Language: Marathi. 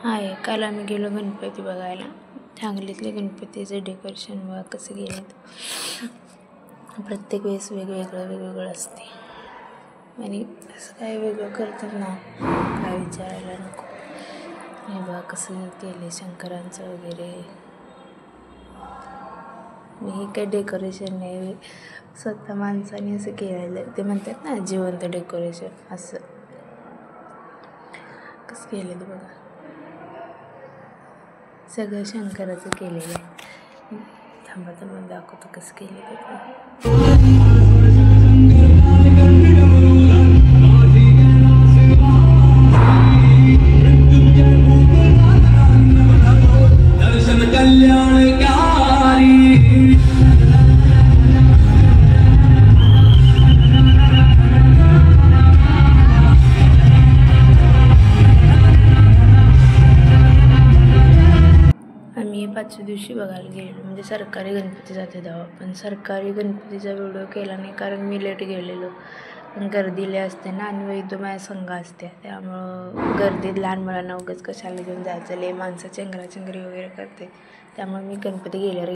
आहे. काल आम्ही गेलो गणपती बघायला. सांगलीतले गणपतीचे डेकोरेशन बघा कसं गेलं. प्रत्येक वेळेस वेगवेगळं असते आणि असं काय वेगळं करतात ना काय विचारायला नको. हे बघा कसं केले शंकरांचं वगैरे. हे काय डेकोरेशन नाही, स्वतः माणसाने असं केलेलं. ते म्हणतात ना जिवंत डेकोरेशन, असं कसं केलं ते बघा. सगळं शंकराचं केलेलं आहे. थांबा दाखवतो कसं केलं ते. दर्शन कल्याणकारी आम्ही 5व्या दिवशी बघायला गेलेलो, म्हणजे सरकारी गणपती जाते तेव्हा. पण सरकारी गणपतीचा व्हिडिओ केला नाही कारण मी लेट गेलेलो. गर्दी लय असते ना आणि वैद्य माझ्या संघ असते, त्यामुळं गर्दीत लहान मुलांना उगाच कशाला घेऊन जायचं. लय माणसं चेंगराचेंगरी वगैरे करते, त्यामुळे मी गणपती गेल्यावर